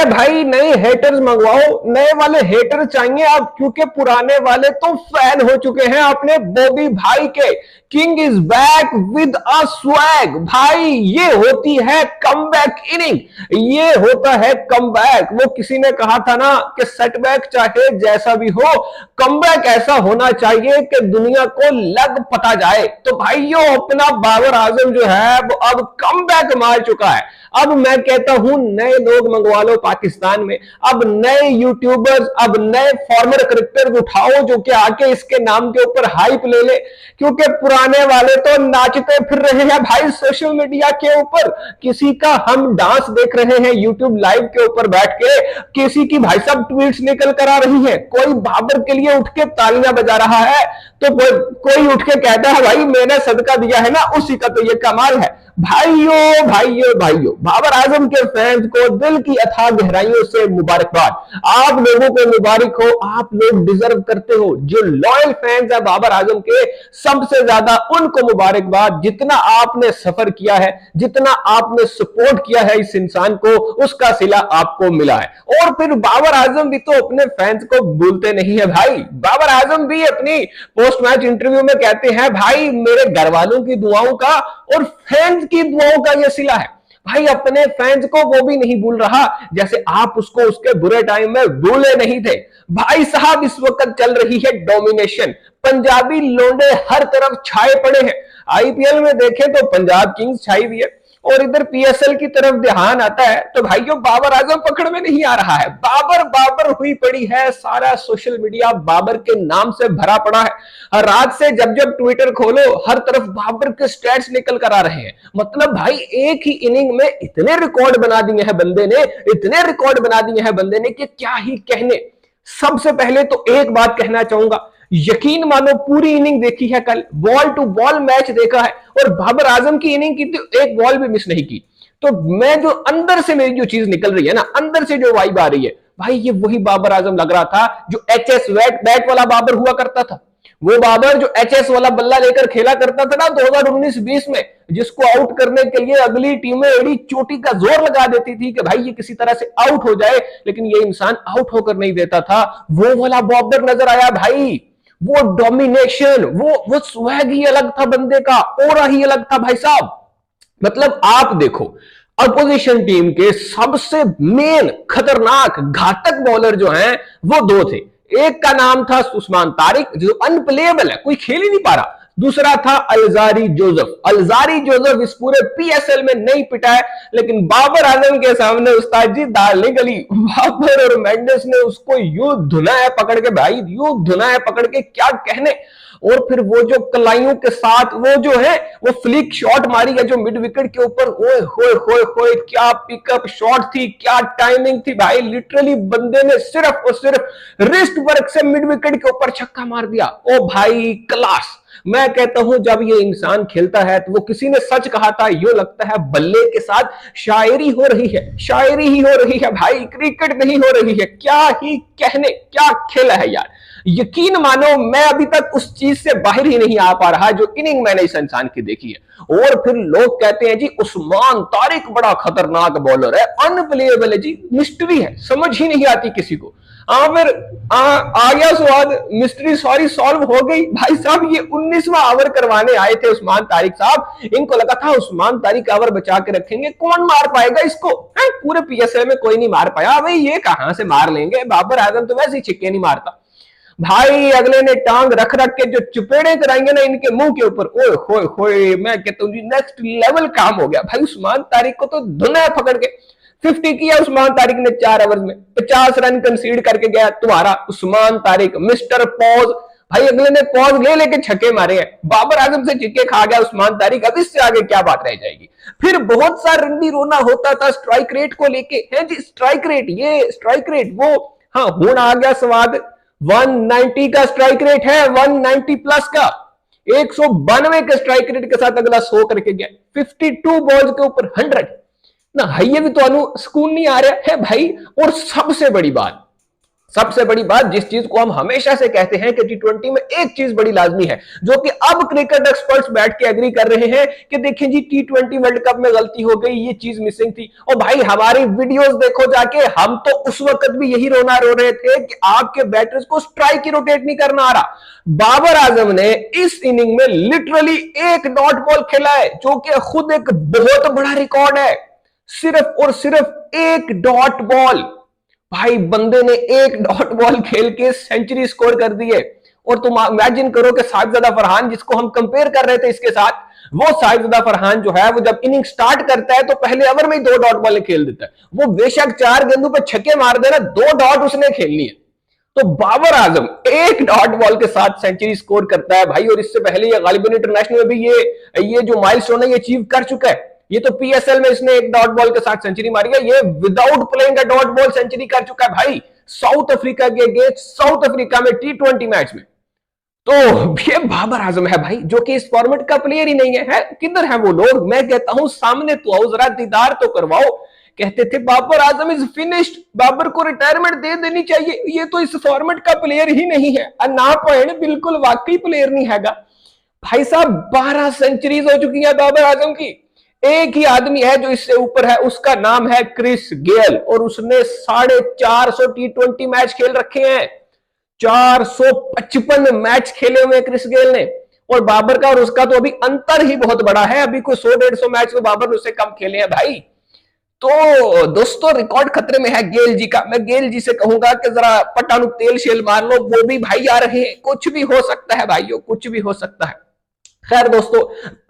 भाई नए हेटर्स मंगवाओ, नए वाले हेटर चाहिए अब, क्योंकि पुराने वाले तो फैन हो चुके हैं अपने बॉबी भाई के। King is back with a swag. भाई ये होती है कमबैक इनिंग, ये होता है कमबैक। वो किसी ने कहा था ना कि सेटबैक चाहे जैसा भी हो, कमबैक ऐसा होना चाहिए कि दुनिया को लग पता जाए। तो भाइयों अपना बाबर आजम जो है वो अब कमबैक मार चुका है। अब मैं कहता हूं नए लोग मंगवा लो पाकिस्तान में, अब नए यूट्यूबर्स, अब नए फॉर्मर क्रिकेटर्स उठाओ जो कि आके इसके नाम के ऊपर हाइप ले ले, क्योंकि पुराने वाले तो नाचते फिर रहे हैं भाई सोशल मीडिया के ऊपर। किसी का हम डांस देख रहे हैं यूट्यूब लाइव के ऊपर बैठ के, किसी की भाई साहब ट्वीट्स निकल कर आ रही है, कोई बाबर के लिए उठ के तालियां बजा रहा है, तो कोई उठ के कहता है भाई मैंने सदका दिया है ना उसी का तो ये कमाल है। भाइयों भाइयों भाइयों, बाबर आजम के फैंस को दिल की अथाह गहराइयों से मुबारकबाद। आप लोगों को मुबारक हो, आप लोग डिजर्व करते हो। जो लॉयल फैंस है बाबर आजम के, सबसे ज्यादा उनको मुबारकबाद। जितना आपने सफर किया है, जितना आपने सपोर्ट किया है इस इंसान को, उसका सिला आपको मिला है। और फिर बाबर आजम भी तो अपने फैंस को भूलते नहीं है भाई। बाबर आजम भी अपनी पोस्ट मैच इंटरव्यू में कहते हैं भाई मेरे घर वालों की दुआओं का और फैंस की दुआओं का यह सिला है। भाई अपने फैंस को वो भी नहीं भूल रहा, जैसे आप उसको उसके बुरे टाइम में भूले नहीं थे। भाई साहब इस वक्त चल रही है डोमिनेशन, पंजाबी लोंडे हर तरफ छाए पड़े हैं। आईपीएल में देखें तो पंजाब किंग्स छाई हुई है, और इधर पीएसएल की तरफ ध्यान आता है तो भाइयों बाबर आजम पकड़ में नहीं आ रहा है। बाबर बाबर हुई पड़ी है, सारा सोशल मीडिया बाबर के नाम से भरा पड़ा है। रात से जब जब ट्विटर खोलो हर तरफ बाबर के स्टैट्स निकल कर आ रहे हैं। मतलब भाई एक ही इनिंग में इतने रिकॉर्ड बना दिए हैं बंदे ने, इतने रिकॉर्ड बना दिए हैं बंदे ने कि क्या ही कहने। सबसे पहले तो एक बात कहना चाहूंगा, यकीन मानो पूरी इनिंग देखी है, कल बॉल टू बॉल मैच देखा है, और बाबर आजम की इनिंग की तो एक बॉल भी मिस नहीं की। तो मैं जो अंदर से मेरी जो चीज निकल रही है ना, अंदर से जो वाइब आ रही है भाई, ये वही बाबर आजम लग रहा था जो एचएस बैट वाला बाबर हुआ करता था। वो बाबर जो एचएस वाला बल्ला लेकर खेला करता था ना 2019-20 में, जिसको आउट करने के लिए अगली टीमें एड़ी चोटी का जोर लगा देती थी कि भाई ये किसी तरह से आउट हो जाए, लेकिन ये इंसान आउट होकर नहीं देता था। वो वाला बाबर नजर आया भाई, वो डोमिनेशन, वो स्वैग ही अलग था बंदे का, ओरा ही अलग था भाई साहब। मतलब आप देखो अपोजिशन टीम के सबसे मेन खतरनाक घातक बॉलर जो हैं वो दो थे। एक का नाम था उस्मान तारिक जो अनप्लेएबल है, कोई खेल ही नहीं पा रहा। दूसरा था अलजारी जोसेफ। अलजारी जोसेफ इस पूरे पीएसएल में नहीं पिटा है, लेकिन बाबर आजम के सामने उस्ताद जी दाल नहीं गली। बाबर और मेंडिस ने उसको यूं धुना है पकड़ के भाई, यूं धुना है पकड़ के, क्या कहने। और फिर वो जो कलाइयों के साथ वो जो है वो फ्लिक शॉट मारी है जो मिड विकेट के ऊपर, ओए होए होए होए, क्या पिकअप शॉट थी, क्या टाइमिंग थी भाई। लिटरली बंदे ने सिर्फ और सिर्फ रिस्ट वर्क से मिड विकेट के ऊपर छक्का मार दिया। ओ भाई क्लास। मैं कहता हूं जब ये इंसान खेलता है तो वो किसी ने सच कहा था, यूं लगता है बल्ले के साथ शायरी हो रही है, शायरी ही हो रही है भाई, क्रिकेट नहीं हो रही है। क्या ही कहने, क्या खेला है यार। यकीन मानो मैं अभी तक उस चीज से बाहर ही नहीं आ पा रहा जो इनिंग मैंने इस इंसान की देखी है। और फिर लोग कहते हैं जी उस्मान तारिक बड़ा खतरनाक बॉलर है, अनप्लेएबल है जी, मिस्ट्री है, समझ ही नहीं आती किसी को। फिर आ गया स्वाद, मिस्ट्री सॉरी सॉल्व हो गई भाई साहब। ये 19वां ओवर करवाने आए थे उस्मान तारिक साहब, इनको लगा था उस्मान तारिक ओवर बचा के रखेंगे, कौन मार पाएगा इसको, पूरे पीएसएल में कोई नहीं मार पाया, भाई ये कहां से मार लेंगे, बाबर आजम तो वैसे ही छिक्के नहीं मारता। भाई अगले ने टांग रख रख के जो चुपेड़े कराएंगे ना इनके मुंह के ऊपर, ओए होए होए, मैं कहता हूं नेक्स्ट लेवल काम हो गया भाई। उस्मान तारिक को तो धुना पकड़ के 50 किया उस्मान तारिक ने 4 ओवर में, 50 रन कंसीड करके गया तुम्हारा उस्मान तारिक मिस्टर पॉज। भाई अगले ने पॉज ले लेके छक्के मारे हैं, बाबर आजम से छिक्के खा गया उस्मान तारिक। अब इससे आगे क्या बात रह जाएगी। फिर बहुत सा रंडी रोना होता था स्ट्राइक रेट को लेके, है जी स्ट्राइक रेट, ये स्ट्राइक रेट वो, हाँ हूं आ गया स्वाद। 190 का स्ट्राइक रेट है, 190 प्लस का, 192 के स्ट्राइक रेट के साथ अगला 100 करके गया, 52 बॉल्स के ऊपर 100 ना। ये भी तो सुकून नहीं आ रहा है भाई। और सबसे बड़ी बात, सबसे बड़ी बात, जिस चीज को हम हमेशा से कहते हैं कि टी20 में एक चीज बड़ी लाजमी है, जो कि अब क्रिकेट एक्सपर्ट्स बैठ के एग्री कर रहे हैं कि देखिए जी, टी20 वर्ल्ड कप में गलती हो गई, ये चीज मिसिंग थी। और भाई हमारी वीडियोस देखो जाके, हम तो उस वक्त भी यही रोना रो रहे थे कि आपके बैटर्स को स्ट्राइक ही रोटेट नहीं करना आ रहा। बाबर आजम ने इस इनिंग में लिटरली एक डॉट बॉल खेला है, जो कि खुद एक बहुत बड़ा रिकॉर्ड है। सिर्फ और सिर्फ एक डॉट बॉल, भाई बंदे ने एक डॉट बॉल खेल के सेंचुरी स्कोर कर दी है। और तुम इमेजिन करो कि साहिबजादा फरहान, जिसको हम कंपेयर कर रहे थे इसके साथ, वो साहिबजादा फरहान जो है, वो जब इनिंग स्टार्ट करता है तो पहले ओवर में ही 2 डॉट बॉलें खेल देता है। वो बेशक 4 गेंदों पे छक्के मार देना, 2 डॉट उसने खेलनी है। तो बाबर आजम एक डॉट बॉल के साथ सेंचुरी स्कोर करता है भाई। और इससे पहले ये गालिबन इंटरनेशनल में भी ये जो माइलस्टोन है ये अचीव कर चुका है। ये तो पीएसएल में इसने एक डॉट बॉल के साथ सेंचुरी मारी है, ये without playing a dot ball century कर चुका है भाई, साउथ अफ्रीका के अगेंस्ट साउथ अफ्रीका में टी20 मैच में। तो ये बाबर आजम है भाई, जो कि इस फॉर्मेट का प्लेयर ही नहीं है। किधर है वो लोग? मैं कहता हूं सामने तो आओ, जरा दीदार तो करवाओ। कहते थे बाबर आजम इज फिनिश्ड, बाबर को रिटायरमेंट दे देनी चाहिए, ये तो इस फॉर्मेट का प्लेयर ही नहीं है। ना पॉइंट, बिल्कुल वाकई प्लेयर नहीं हैगा भाई साहब। 12 सेंचुरीज हो चुकी है बाबर आजम की। एक ही आदमी है जो इससे ऊपर है, उसका नाम है क्रिस गेल, और उसने 450 टी20 मैच खेल रखे हैं। 455 मैच खेले हुए क्रिस गेल ने। और बाबर का और उसका तो अभी अंतर ही बहुत बड़ा है, अभी कोई 100-150 मैच तो बाबर ने उससे कम खेले हैं भाई। तो दोस्तों, रिकॉर्ड खतरे में है गेल जी का। मैं गेल जी से कहूंगा कि जरा पटानु तेल शेल मार लो, वो भी भाई आ रहे हैं, कुछ भी हो सकता है भाइयों, कुछ भी हो सकता है। खैर दोस्तों,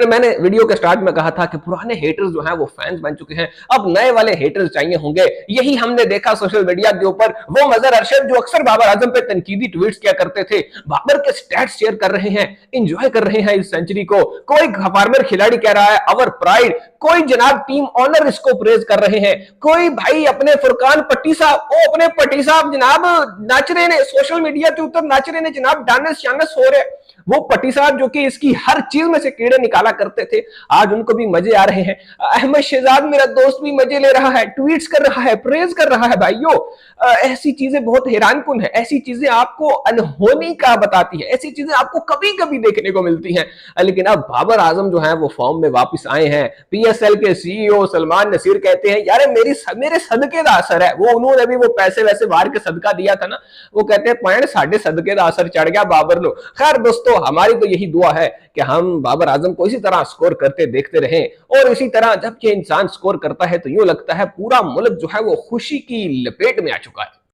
मैंने वीडियो के स्टार्ट में कहा था कि पुराने हेटर्स जो हैं वो फैंस बन चुके हैं, अब नए वाले हेटर्स चाहिए होंगे। यही हमने देखा सोशल मीडिया के ऊपर। वो मजहर अरशद जो अक्सर बाबर आजम पे तनकीदी ट्वीट्स किया करते थे, बाबर के स्टैट्स शेयर कर रहे हैं, एंजॉय कर रहे हैं इस सेंचुरी को। कोई फार्मर खिलाड़ी कह रहा है अवर प्राइड, कोई जनाब टीम ऑनर इसको प्रेज कर रहे हैं, कोई भाई अपने फुरकान पट्टी साहब, ओ अपने पट्टी साहब जनाब नाच रहे ने, सोशल मीडिया के ऊपर नाच रहे ने जनाब, डांस शानस हो रहे। वो पट्टी साहब जो कि इसकी हर चीज में से कीड़े निकाला करते थे, आज उनको भी मजे आ रहे हैं। अहमद शहजाद मेरा दोस्त भी मजे ले रहा है, ट्वीट्स कर रहा है, प्रेज कर रहा है भाइयों। ऐसी चीजें बहुत हैरानकुन है, ऐसी चीजें आपको अनहोनी का बताती है, ऐसी चीजें आपको कभी कभी देखने को मिलती हैं। लेकिन अब बाबर आजम जो है वो फॉर्म में वापस आए हैं। पीएसएल के सीईओ सलमान नसीर कहते हैं यार मेरे सदके का असर है। वो उन्होंने भी वो पैसे वैसे बाहर के सदका दिया था ना, वो कहते हैं पॉइंट साढ़े सदके का असर चढ़ गया बाबर नो। खैर दोस्तों, हमारी तो यही दुआ है कि हम बाबर आजम को इसी तरह स्कोर करते देखते रहें। और इसी तरह जब ये इंसान स्कोर करता है तो यूं लगता है पूरा मुल्क जो है वो खुशी की लपेट में आ चुका है।